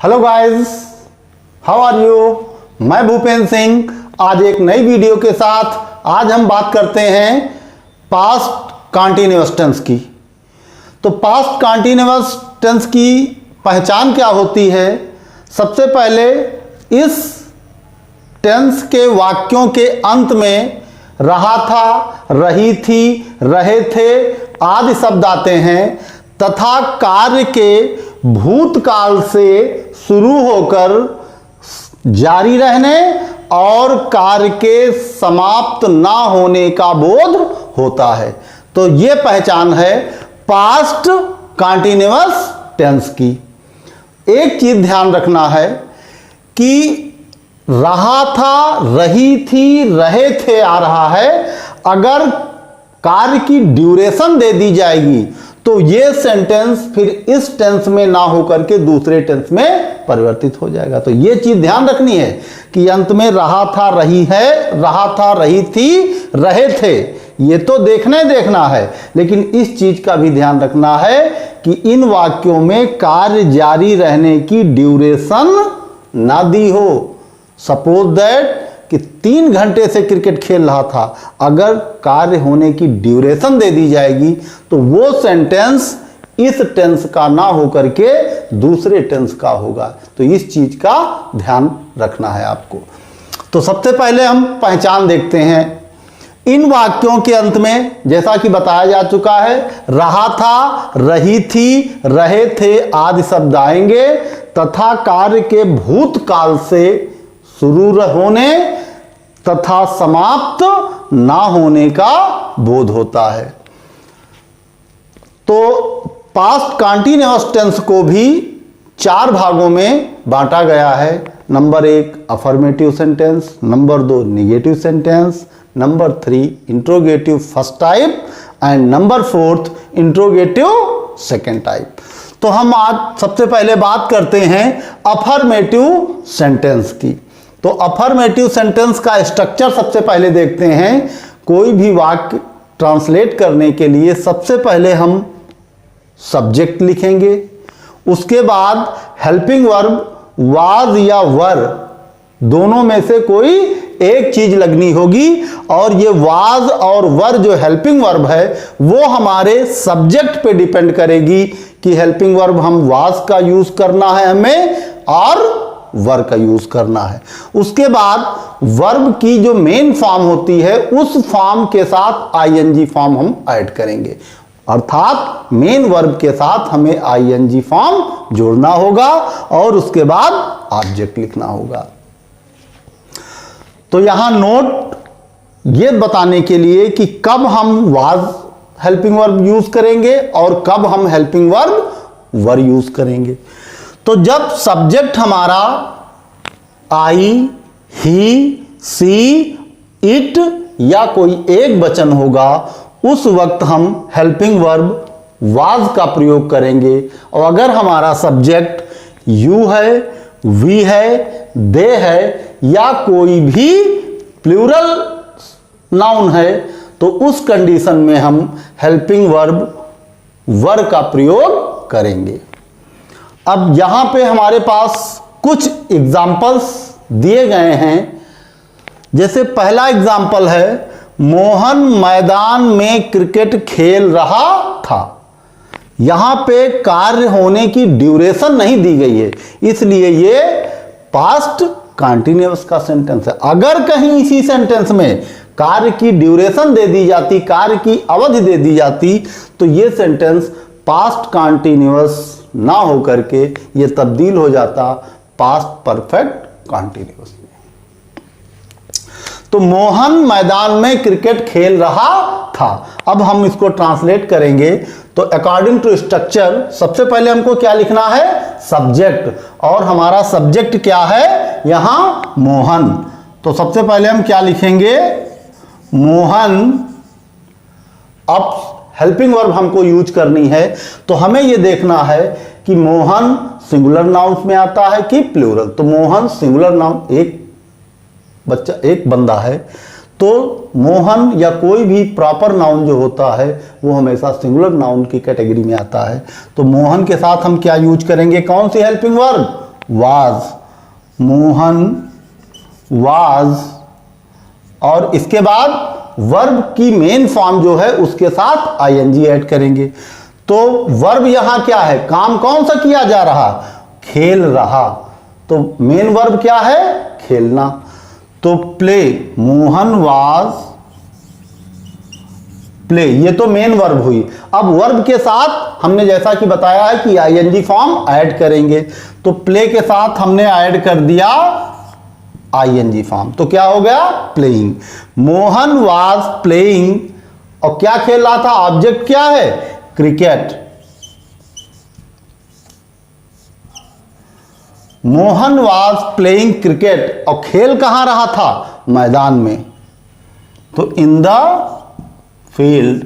Hello guys, how are you. मैं भूपेंद्र सिंह आज एक नई वीडियो के साथ आज हम बात करते हैं पास्ट कंटीन्यूअस टेंस की। तो पास्ट कंटीन्यूअस टेंस की पहचान क्या होती है। सबसे पहले इस टेंस के वाक्यों के अंत में रहा था, रही थी, रहे थे आदि शब्द आते हैं तथा कार्य के भूतकाल से शुरू होकर जारी रहने और कार्य के समाप्त ना होने का बोध होता है। तो यह पहचान है पास्ट कंटीन्यूअस टेंस की। एक चीज ध्यान रखना है कि रहा था, रही थी, रहे थे आ रहा है। अगर कार्य की ड्यूरेशन दे दी जाएगी तो यह सेंटेंस फिर इस टेंस में ना होकर के दूसरे टेंस में परिवर्तित हो जाएगा। तो यह चीज ध्यान रखनी है कि अंत में रहा था, रही है, रहा था, रही थी, रहे थे, ये तो देखना है, लेकिन इस चीज का भी ध्यान रखना है कि इन वाक्यों में कार्य जारी रहने की ड्यूरेशन ना दी हो। सपोज दैट कि 3 घंटे से क्रिकेट खेल रहा था, अगर कार्य होने की ड्यूरेशन दे दी जाएगी तो वो सेंटेंस इस टेंस का ना होकर के दूसरे टेंस का होगा। तो इस चीज का ध्यान रखना है आपको। तो सबसे पहले हम पहचान देखते हैं। इन वाक्यों के अंत में जैसा कि बताया जा चुका है, रहा था, रही थी, रहे थे आदि शब्द आएंगे तथा कार्य के भूतकाल से शुरू होने तथा समाप्त ना होने का बोध होता है। तो पास्ट कंटीन्यूअस टेंस को भी 4 भागों में बांटा गया है। Number 1 affirmative sentence, number 2 negative sentence, number 3 interrogative first type and number 4 interrogative second type. तो हम आज सबसे पहले बात करते हैं अफर्मेटिव सेंटेंस की। तो अफर्मेटिव सेंटेंस का स्ट्रक्चर सबसे पहले देखते हैं। कोई भी वाक्य ट्रांसलेट करने के लिए सबसे पहले हम सब्जेक्ट लिखेंगे, उसके बाद हेल्पिंग वर्ब वाज या वर दोनों में से कोई एक चीज लगनी होगी, और ये वाज और वर जो हेल्पिंग वर्ब है वो हमारे सब्जेक्ट पे डिपेंड करेगी कि हेल्पिंग वर्ब हम वाज का यूज करना है हमें और वर्ब का यूज करना है। उसके बाद वर्ब की जो मेन फॉर्म होती है उस फॉर्म के साथ आईएनजी फॉर्म हम ऐड करेंगे, अर्थात मेन वर्ब के साथ हमें आईएनजी फॉर्म जोड़ना होगा और उसके बाद ऑब्जेक्ट लिखना होगा। तो यहां नोट ये बताने के लिए कि कब हम वाज हेल्पिंग वर्ब यूज करेंगे और कब हम हेल्पिंग वर्ब वर यूज करेंगे। तो जब सब्जेक्ट हमारा आई, ही, सी, इट या कोई एक वचन होगा उस वक्त हम हेल्पिंग वर्ब वाज का प्रयोग करेंगे। और अगर हमारा सब्जेक्ट यू है, वी है, दे है या कोई भी प्लूरल नाउन है तो उस कंडीशन में हम हेल्पिंग वर्ब वर का प्रयोग करेंगे। अब यहां पे हमारे पास कुछ एग्जाम्पल्स दिए गए हैं। जैसे पहला एग्जाम्पल है, मोहन मैदान में क्रिकेट खेल रहा था। यहां पे कार्य होने की ड्यूरेशन नहीं दी गई है, इसलिए ये पास्ट कंटीन्यूअस का सेंटेंस है। अगर कहीं इसी सेंटेंस में कार्य की ड्यूरेशन दे दी जाती, कार्य की अवधि दे दी जाती, तो ये सेंटेंस पास्ट कंटीन्यूअस ना होकर के ये तब्दील हो जाता पास्ट परफेक्ट कंटीन्यूअस में। तो मोहन मैदान में क्रिकेट खेल रहा था। अब हम इसको ट्रांसलेट करेंगे तो अकॉर्डिंग टू स्ट्रक्चर सबसे पहले हमको क्या लिखना है, सब्जेक्ट, और हमारा सब्जेक्ट क्या है यहां मोहन। तो सबसे पहले हम क्या लिखेंगे, मोहन। अब हेल्पिंग वर्ब हमको यूज करनी है तो हमें यह देखना है कि मोहन सिंगुलर नाउन में आता है कि प्लूरल। तो मोहन सिंगुलर नाउन, एक बच्चा, एक बंदा है, तो मोहन या कोई भी प्रॉपर नाउन जो होता है वो हमेशा सिंगुलर नाउन की कैटेगरी में आता है। तो मोहन के साथ हम क्या यूज करेंगे, कौन सी helping verb, was, Mohan was, और इसके बाद वर्ब की मेन फॉर्म जो है उसके साथ आईएनजी ऐड करेंगे। तो वर्ब यहां क्या है, काम कौन सा किया जा रहा, खेल रहा, तो मेन वर्ब क्या है, खेलना। तो प्ले, मोहन वाज प्ले, ये तो मेन वर्ब हुई। अब वर्ब के साथ हमने जैसा कि बताया है कि आईएनजी फॉर्म ऐड करेंगे, तो प्ले के साथ हमने ऐड कर दिया आईएनजी फॉर्म, तो क्या हो गया, प्लेइंग। मोहन वाज प्लेइंग, और क्या खेल रहा था, ऑब्जेक्ट क्या है, cricket. Mohan was playing cricket, और खेल कहां रहा था, मैदान में, तो in the field.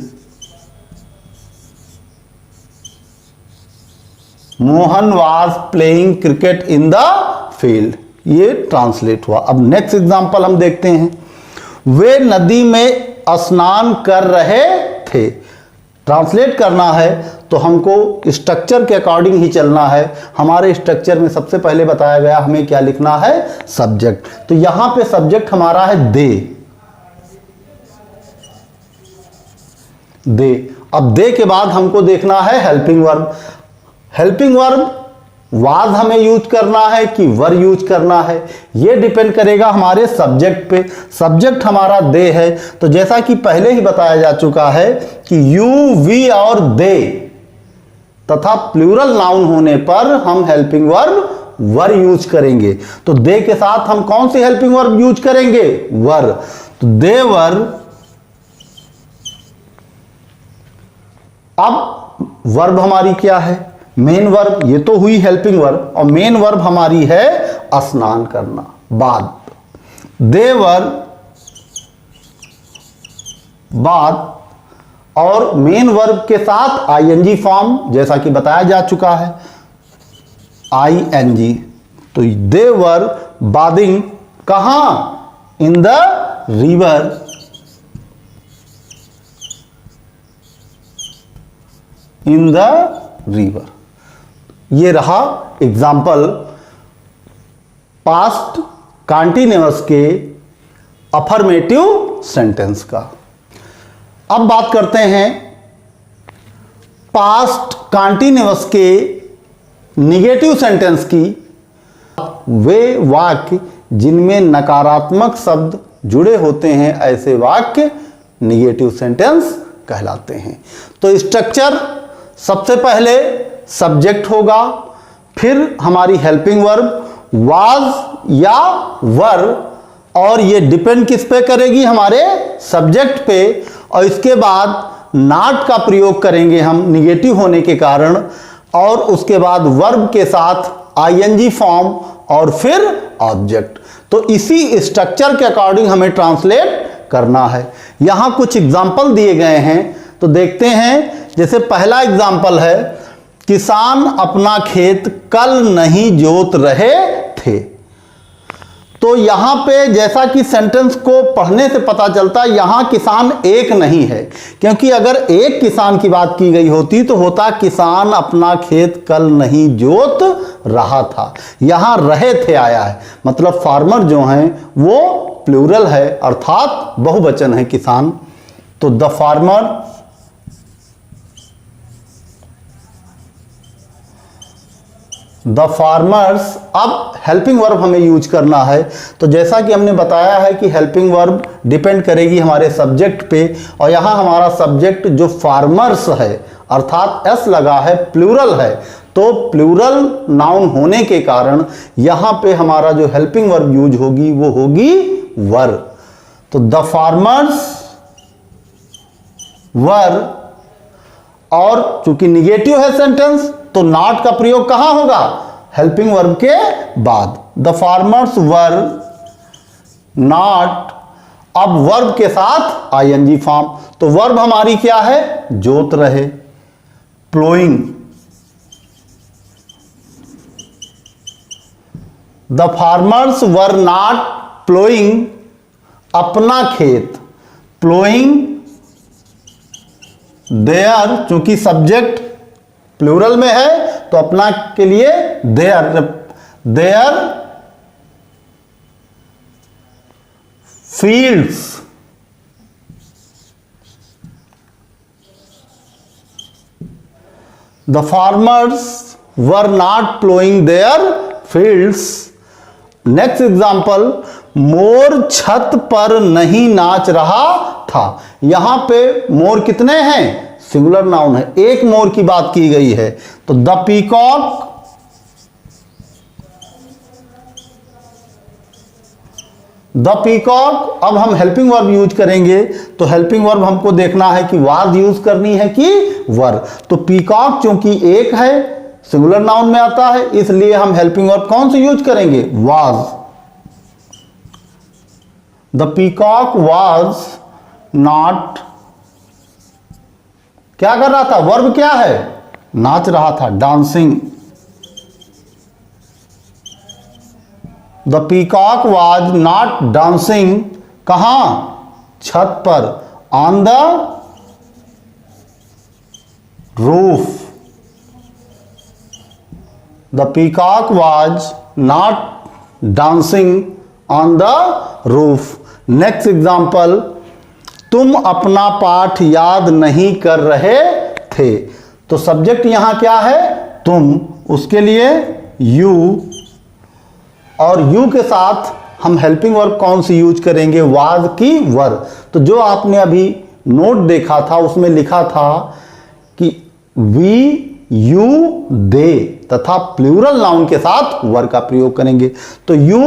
Mohan was playing cricket in the field, ये ट्रांसलेट हुआ। अब नेक्स्ट एग्जांपल हम देखते हैं। वे नदी में स्नान कर रहे थे, ट्रांसलेट करना है तो हमको स्ट्रक्चर के अकॉर्डिंग ही चलना है। हमारे स्ट्रक्चर में सबसे पहले बताया गया हमें क्या लिखना है, सब्जेक्ट। तो यहां पे सब्जेक्ट हमारा है दे, दे। अब दे के बाद हमको देखना है helping verb. Helping verb was हमें यूज करना है कि वर यूज करना है, ये डिपेंड करेगा हमारे सब्जेक्ट पे। सब्जेक्ट हमारा दे है, तो जैसा कि पहले ही बताया जा चुका है कि यू, वी और दे तथा प्लूरल नाउन होने पर हम हेल्पिंग वर्ब वर यूज करेंगे। तो दे के साथ हम कौन सी हेल्पिंग वर्ब यूज करेंगे, वर। तो दे वर। अब वर्ब हमारी क्या है, मेन वर्ब, ये तो हुई हेल्पिंग वर्ब, और मेन वर्ब हमारी है स्नान करना, बाद। दे वर बाद, और मेन वर्ब के साथ आईएनजी फॉर्म जैसा कि बताया जा चुका है, आईएनजी। तो दे वर बादिंग, कहां, in the river, in the river. ये रहा एग्जाम्पल पास्ट कॉन्टिन्यूअस के अफर्मेटिव सेंटेंस का। अब बात करते हैं पास्ट कॉन्टिन्यूअस के निगेटिव सेंटेंस की। वे वाक्य जिनमें नकारात्मक शब्द जुड़े होते हैं, ऐसे वाक्य निगेटिव सेंटेंस कहलाते हैं। तो स्ट्रक्चर सबसे पहले सब्जेक्ट होगा, फिर हमारी हेल्पिंग वर्ब वाज या वर, और ये डिपेंड किस पे करेगी, हमारे सब्जेक्ट पे, और इसके बाद नॉट का प्रयोग करेंगे हम निगेटिव होने के कारण, और उसके बाद वर्ब के साथ आईएनजी फॉर्म और फिर ऑब्जेक्ट। तो इसी स्ट्रक्चर के अकॉर्डिंग हमें ट्रांसलेट करना है। यहां कुछ एग्जाम्पल दिए गए हैं, तो देखते हैं। जैसे पहला एग्जाम्पल है, किसान अपना खेत कल नहीं जोत रहे थे। तो यहां पे जैसा कि सेंटेंस को पढ़ने से पता चलता है, यहां किसान एक नहीं है, क्योंकि अगर एक किसान की बात की गई होती तो होता किसान अपना खेत कल नहीं जोत रहा था। यहां रहे थे आया है, मतलब फार्मर जो हैं वो प्लूरल है, अर्थात बहुवचन है किसान। तो द फार्मर, द फार्मर्स। अब हेल्पिंग वर्ब हमें यूज करना है, तो जैसा कि हमने बताया है कि हेल्पिंग वर्ब डिपेंड करेगी हमारे सब्जेक्ट पे, और यहाँ हमारा सब्जेक्ट जो फार्मर्स है, अर्थात एस लगा है, प्लूरल है, तो प्लूरल नाउन होने के कारण यहाँ पे हमारा जो हेल्पिंग वर्ब यूज होगी वो होगी वर। तो द फार्मर्स वर, और चूंकि निगेटिव है सेंटेंस तो नॉट का प्रयोग कहां होगा, हेल्पिंग वर्ब के बाद। द फार्मर्स वर नॉट, अब वर्ब के साथ आईएनजी फॉर्म। तो वर्ब हमारी क्या है, जोत रहे, ploughing. The farmers were not ploughing, अपना खेत, प्लोइंग देयर, चूंकि सब्जेक्ट प्लूरल में है तो अपना के लिए their, their fields, the farmers were not ploughing their fields. Next example, मोर छत पर नहीं नाच रहा था। यहां पे मोर कितने हैं? सिंगुलर नाउन है, एक मोर की बात की गई है। तो द पीकॉक अब हम हेल्पिंग वर्ब यूज करेंगे। तो हेल्पिंग वर्ब हमको देखना है कि वाज यूज करनी है कि वर। तो पीकॉक चूंकि एक है, सिंगुलर नाउन में आता है, इसलिए हम हेल्पिंग वर्ब कौन सी यूज करेंगे? Was. The peacock was not, क्या कर रहा था? वर्ब क्या है? नाच रहा था, dancing. The peacock was not dancing, कहां? छत पर, on the roof. The peacock was not dancing on the roof. Next example, तुम अपना पाठ याद नहीं कर रहे थे। तो सब्जेक्ट यहां क्या है? तुम, उसके लिए यू, और यू के साथ हम हेल्पिंग वर्ब कौन सी यूज करेंगे? वाज की वर। तो जो आपने अभी नोट देखा था उसमें लिखा था कि वी, यू, दे तथा प्लूरल नाउन के साथ वर का प्रयोग करेंगे। तो यू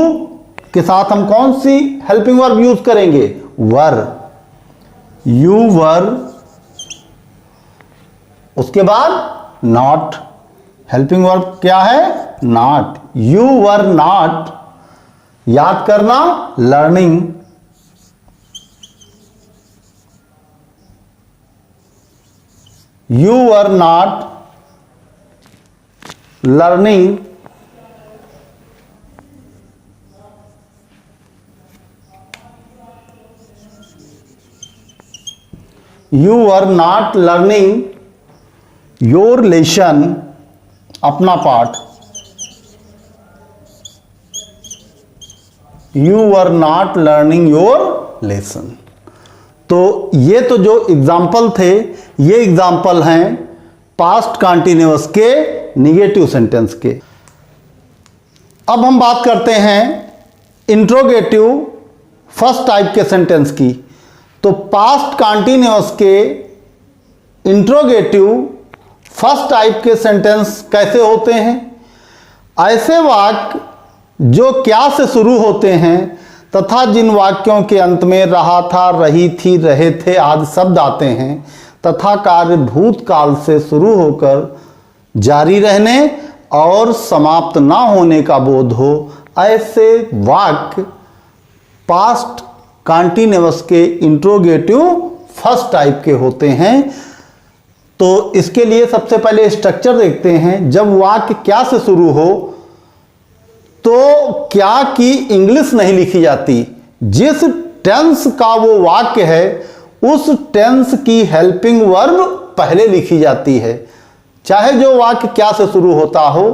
के साथ हम कौन सी हेल्पिंग वर्ब यूज करेंगे? वर। यू वर, उसके बाद नॉट। हेल्पिंग वर्ब क्या है? नॉट। यू वर नॉट, याद करना, learning. You were not learning. You are not learning your lesson, अपना पाठ। You are not learning your lesson. तो ये तो जो एग्जाम्पल थे, ये एग्जाम्पल हैं पास्ट कंटिन्यूअस के निगेटिव सेंटेंस के। अब हम बात करते हैं इंट्रोगेटिव फर्स्ट टाइप के सेंटेंस की। तो पास्ट कंटिन्यूअस के इंट्रोगेटिव फर्स्ट टाइप के सेंटेंस कैसे होते हैं? ऐसे वाक्य जो क्या से शुरू होते हैं तथा जिन वाक्यों के अंत में रहा था, रही थी, रहे थे आदि शब्द आते हैं तथा कार्य भूतकाल से शुरू होकर जारी रहने और समाप्त ना होने का बोध हो, ऐसे वाक्य पास्ट कंटिन्यूअस के इंट्रोगेटिव फर्स्ट टाइप के होते हैं। तो इसके लिए सबसे पहले स्ट्रक्चर देखते हैं। जब वाक्य क्या से शुरू हो तो क्या की इंग्लिश नहीं लिखी जाती, जिस टेंस का वो वाक्य है उस टेंस की हेल्पिंग वर्ब पहले लिखी जाती है। चाहे जो वाक्य क्या से शुरू होता हो,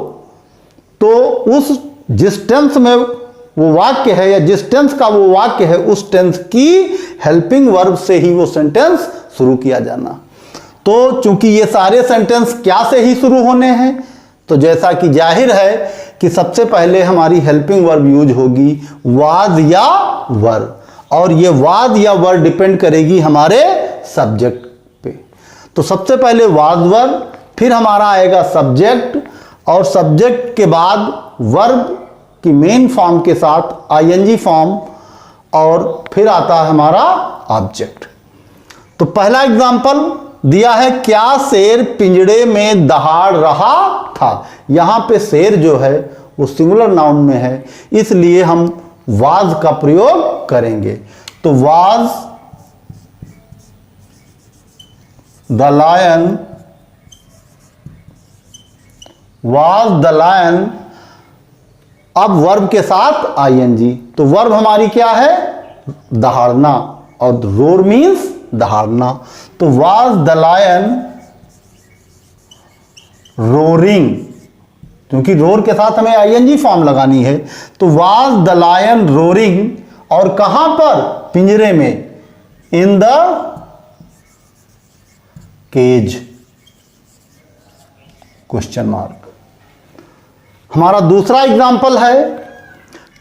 तो उस जिस टेंस में वो वाक्य है या जिस टेंस का वो वाक्य है उस टेंस की हेल्पिंग वर्ब से ही वो सेंटेंस शुरू किया जाना। तो चूंकि ये सारे सेंटेंस क्या से ही शुरू होने हैं, तो जैसा कि जाहिर है कि सबसे पहले हमारी हेल्पिंग वर्ब यूज होगी वाज या वर, और ये वाज या वर डिपेंड करेगी हमारे सब्जेक्ट पे। तो सबसे पहले वाज वर, फिर हमारा आएगा सब्जेक्ट, और सब्जेक्ट के बाद वर्ब की मेन फॉर्म के साथ आईएनजी फॉर्म, और फिर आता है हमारा ऑब्जेक्ट। तो पहला एग्जांपल दिया है, क्या शेर पिंजड़े में दहाड़ रहा था। यहां पे शेर जो है वो सिंगुलर नाउन में है, इसलिए हम वाज का प्रयोग करेंगे। तो was the lion, was the lion, अब वर्ब के साथ आईएनजी। तो वर्ब हमारी क्या है? दहाड़ना, और रोर मीन्स दहाड़ना। तो वाज द लायन रोरिंग, क्योंकि रोर के साथ हमें आईएनजी फॉर्म लगानी है। तो वाज द लायन रोरिंग, और कहां पर, पिंजरे में, in the cage, question mark. हमारा दूसरा एग्जाम्पल है,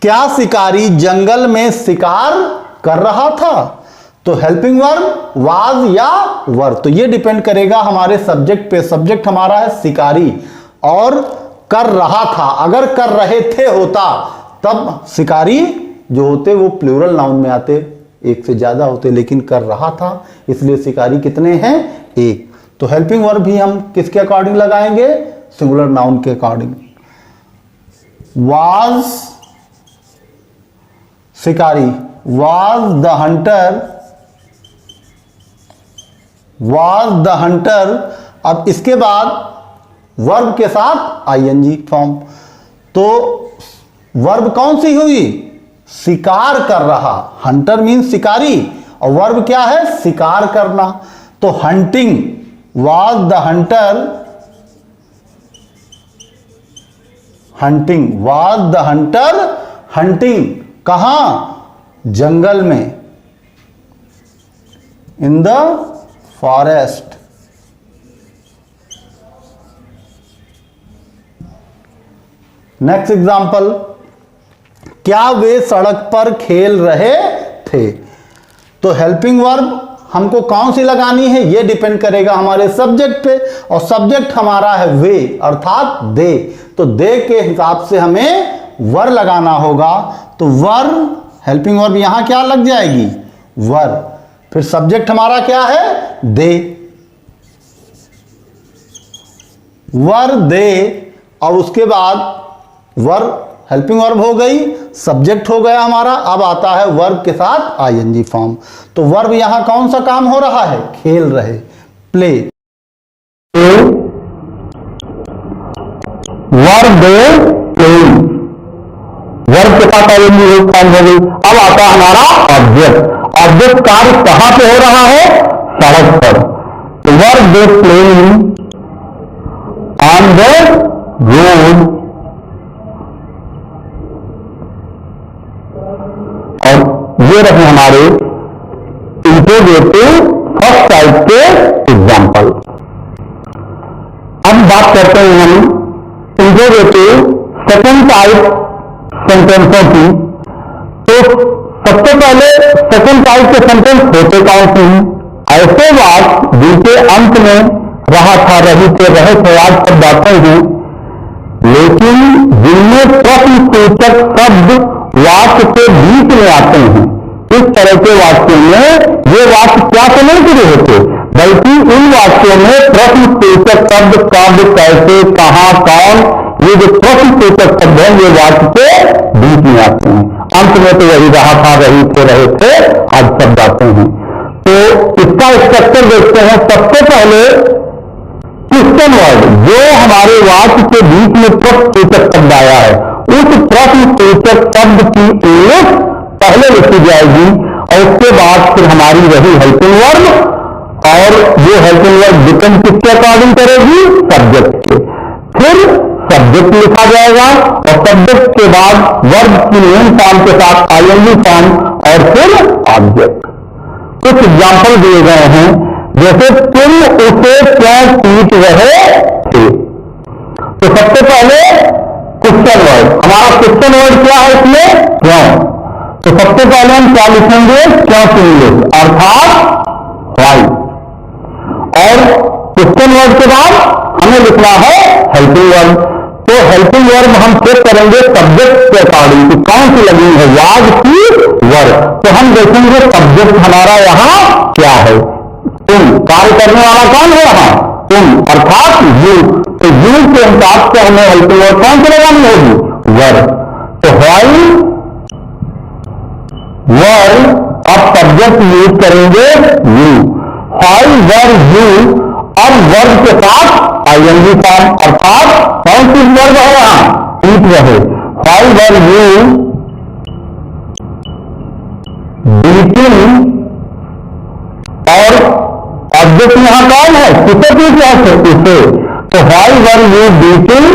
क्या शिकारी जंगल में शिकार कर रहा था? तो हेल्पिंग वर्ब वाज या वर, तो ये डिपेंड करेगा हमारे सब्जेक्ट पे। सब्जेक्ट हमारा है शिकारी और कर रहा था। अगर कर रहे थे होता तब शिकारी जो होते वो प्लूरल नाउन में आते, एक से ज्यादा होते, लेकिन कर रहा था इसलिए शिकारी कितने हैं? एक। तो हेल्पिंग वर्ब भी हम किसके अकॉर्डिंग लगाएंगे? सिंगुलर नाउन के अकॉर्डिंग। वाज शिकारी, was the Hunter, was the Hunter. अब इसके बाद वर्ब के साथ आईएनजी फॉर्म। तो वर्ब कौन सी हुई? शिकार कर रहा। हंटर मीन्स शिकारी, और वर्ब क्या है? शिकार करना। तो hunting, was the Hunter hunting, was the Hunter hunting, कहां? जंगल में, in the forest. Next example, क्या वे सड़क पर खेल रहे थे? तो हेल्पिंग वर्ब हमको कौन सी लगानी है? ये डिपेंड करेगा हमारे सब्जेक्ट पे, और सब्जेक्ट हमारा है वे, अर्थात दे। तो दे के हिसाब से हमें वर लगाना होगा। तो वर, हेल्पिंग वर्ब यहां क्या लग जाएगी? वर। फिर सब्जेक्ट हमारा क्या है? दे, वर दे। और उसके बाद वर हेल्पिंग वर्ब हो गई, सब्जेक्ट हो गया हमारा। अब आता है वर्ब के साथ आईएनजी फॉर्म। तो वर्ब यहां कौन सा काम हो रहा है? खेल रहे, play. Verb they playing, verb के साथ आईएनजी फॉर्म हो गई। अब आता है हमारा ऑब्जेक्ट। ऑब्जेक्ट कार्य कहां पे हो रहा है? सड़क पर। तो verb they playing on the road, और ये रहे हमारे इंट्रोगेटिव फर्स्ट टाइप के एग्जाम्पल। अब बात करते हैं हम इंट्रोगेटिव सेकंड टाइप सेंटेंसों की। तो सबसे पहले सेकंड टाइप के सेंटेंस होते कौन से हैं? ऐसे वाक्य जिनके अंत में रहा था, रही थे, रहे थे आज सब बातें हैं, लेकिन जिनमें प्रश्नसूचक शब्द वाक्य के बीच में आते हैं। इस तरह के वाक्यों में ये वाक्य क्या से नहीं जुड़े होते, बल्कि इन वाक्यों में प्रश्नसूचक शब्द कब, कैसे, कहां, कौन, ये जो प्रश्नसूचक शब्द है ये वाक्य के बीच में आते हैं। अंत में तो वही रहा था, रही थे, रहे थे, आज सब बातें हैं। तो इसका स्ट्रक्चर देखते हैं। सबसे पहले क्वेश्चन वर्ड, जो हमारे वाक्य के बीच में प्रश्नसूचक शब्द आया है, उस प्रश्नसूचक शब्द की इंग्लिश पहले लिखी जाएगी, और उसके बाद फिर हमारी रही हेल्पिंग वर्ब, और ये हेल्पिंग वर्ब डिपेंड किसके अकॉर्डिंग करेगी? सब्जेक्ट के। फिर सब्जेक्ट लिखा जाएगा, और सब्जेक्ट के बाद वर्ब की मेन फॉर्म के साथ आईएनजी फॉर्म, और फिर ऑब्जेक्ट। कुछ एग्जाम्पल दिए गए हैं, जैसे तुम उसे क्यों पीट रहे थे? तो सबसे पहले क्वेश्चन वर्ड, हमारा क्वेश्चन वर्ड क्या है इसमें? क्यों। तो सबसे पहले हम क्या लिखेंगे? क्यों की इंग्लिश, अर्थात वाई। और क्वेश्चन वर्ड के बाद हमें लिखना है हेल्पिंग वर्ब। तो हेल्पिंग वर्ब हम चेक करेंगे सब्जेक्ट के अकॉर्डिंग कि कौन सी लगी है, वाज की वर्ब। तो हम देखेंगे सब्जेक्ट हमारा यहाँ क्या है? तुम, कार्य करने वाला कौन है यहाँ? तुम, अर्थात यू। तो यू के हिसाब से हमें हेल्पिंग वर्ब कौन सी लगानी होगी? वर्ब। तो व्हाई वर्ब, अब सब्जेक्ट यूज करेंगे यू। व्हाई वर्ब यू, अब वर्ब के साथ आईएनजी फॉर्म, अर्थात कौन सी वर्ब है यहाँ? पीट रहे। व्हाई वर्ब यू बीटिंग, और ऑब्जेक्ट यहां कौन है? किसे पीट रहे थे? इसे। तो व्हाई वर यू बीटिंग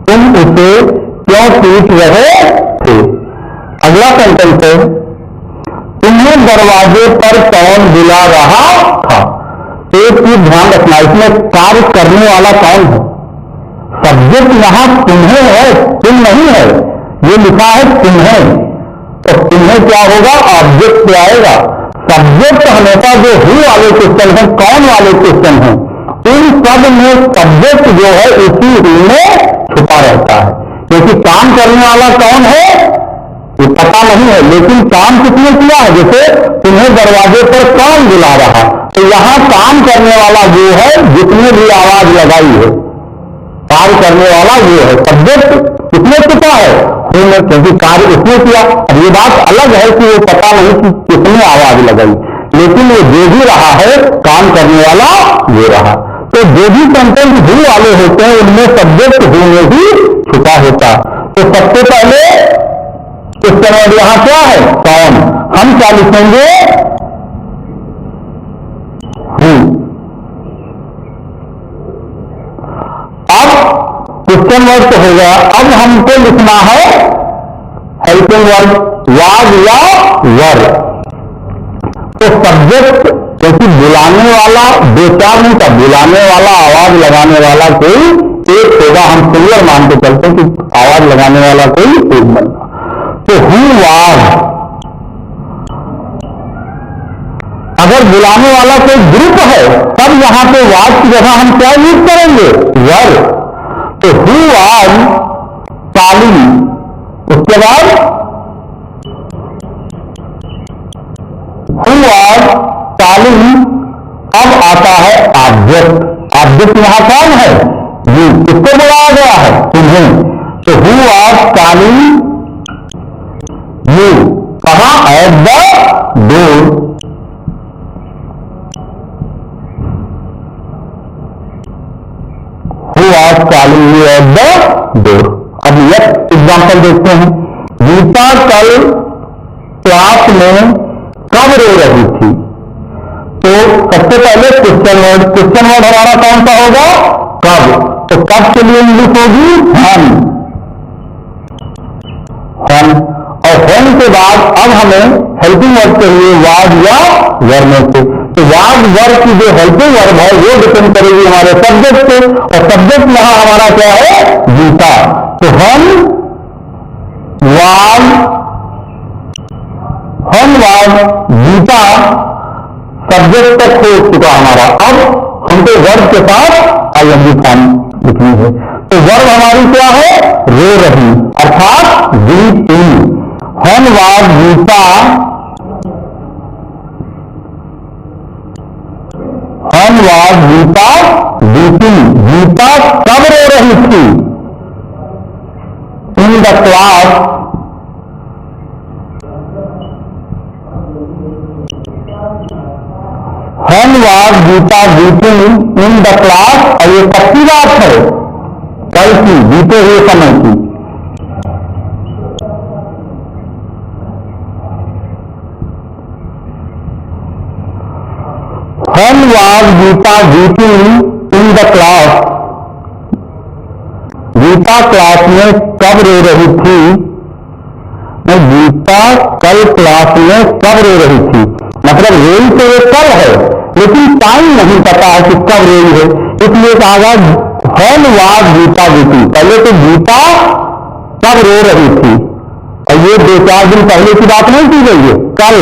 तुम उसे क्यों पीट रहे थे। अगला सेंटेंस है, तुम्हें दरवाजे पर कौन बुला रहा था। एक चीज ध्यान रखना, इसमें कार्य करने वाला कौन है। सब्जेक्ट यहां तुम्हें है, तुम नहीं है। ये लिखा है तुम्हें, तो तुम्हें क्या होगा, ऑब्जेक्ट से आएगा। सब्जेक्ट हमेशा जो हु वाले क्वेश्चन है, कौन वाले क्वेश्चन है, इन सब में सब्जेक्ट जो है उसी हु में छुपा रहता है। क्योंकि काम करने वाला कौन है ये पता नहीं है, लेकिन काम किसने किया है। जैसे तुम्हें दरवाजे पर कौन बुला रहा, तो यहां काम करने वाला जो है, जिसने भी आवाज लगाई है, कार्य करने वाला वो है। सब्जेक्ट किसने छुपा है, क्योंकि कार्य उसने किया। अब ये बात अलग है कि वो पता नहीं कि किसने आवाज लगाई, लेकिन वो जो भी रहा है काम करने वाला वो रहा। तो जो भी सेंटेंस हु वाले होते हैं उनमें सब्जेक्ट हु में ही छुपा होता। तो सबसे पहले क्वेश्चन वर्ड यहां क्या है, कौन। हम क्या लिखेंगे, हु। अब क्वेश्चन वर्ड तो हो गया, अब हमको लिखना है हेल्पिंग वर्ड, वाज या वर। तो सब्जेक्ट, क्योंकि बुलाने वाला दो चार नहीं था, बुलाने वाला आवाज लगाने वाला कोई एक होगा। हम सिंगुलर मान के चलते हैं कि आवाज लगाने वाला कोई एक बनता। तो हु वाज, अगर बुलाने वाला कोई ग्रुप है तब यहां पे वाज की जगह हम क्या यूज करेंगे, वर। तो हु वाज कॉलिंग, उसके बाद हु वाज कॉलिंग। अब आता है ऑब्जेक्ट। ऑब्जेक्ट यहां कौन है, यू। किसको बुलाया गया है, तुम्हें। तो हु वाज कॉलिंग यू, कहां, at the door. Who was calling you at the door. अब नेक्स्ट एग्जांपल देखते हैं। गीता कल क्लास में कब रो रही थी। तो सबसे पहले क्वेश्चन वर्ड, क्वेश्चन वर्ड हमारा कौन सा होगा, कब। तो कब के लिए इंग्लिश होगी व्हेन। और व्हेन के बाद अब हमें हेल्पिंग वर्ड चाहिए वाज या वर में से। तो वाज वर की जो हेल्पिंग वर्ड है वो डिपेंड करेगी हमारे सब्जेक्ट से, और सब्जेक्ट यहां हमारा क्या है, गीता। तो हम वाज गीता सब्जेक्ट तक हो चुका हमारा। अब हमको वर्ब के साथ आईएनजी फॉर्म लिखनी है। तो वर्ब हमारी क्या है, रो रही, अर्थात वीपिंग। हम वाज गीता, हम वाज गीता वीपिंग। गीता कब रो रही थी, in the class. When was Gita weeping in the class. और ये कब की बात है, कल की, बीते हुए समय की। When was Gita weeping in the class. Gita class में कब रो रही थी। गीता कल क्लास में कब रो रही थी, मतलब रोई तो ये कल है, लेकिन टाइम नहीं पता है कि कब रोई है, इसलिए कहा गया व्हेन वाज गीता वीपिंग। पहले तो गीता कब रो रही थी, और ये 2-4 दिन पहले की बात नहीं की गई है, कल।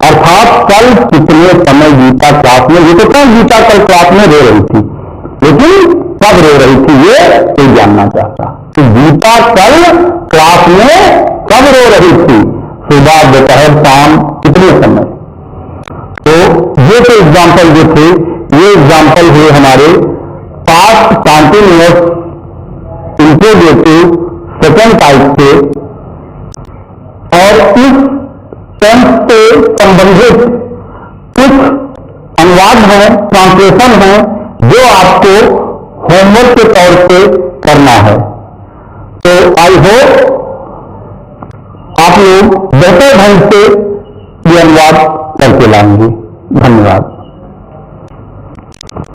अर्थात कल कितने समय गीता क्लास में, ये तो क्या गीता कल क्लास में रो रही थी, लेकिन कब रो रही थी ये कोई जानना चाहता। तो गीता कल क्लास में कब रो रही थी, सुबह, दोपहर, शाम, कितने समय। तो ये तो एग्जाम्पल जो थे, ये एग्जाम्पल हुए हमारे past continuous interrogative second type के। और इस टेंस से संबंधित कुछ अनुवाद हैं, ट्रांसलेशन हैं, जो आपको होमवर्क के तौर पे करना है। तो आई होप आप लोग बेहतर ढंग से ये अनुवाद करके लाएंगे। धन्यवाद।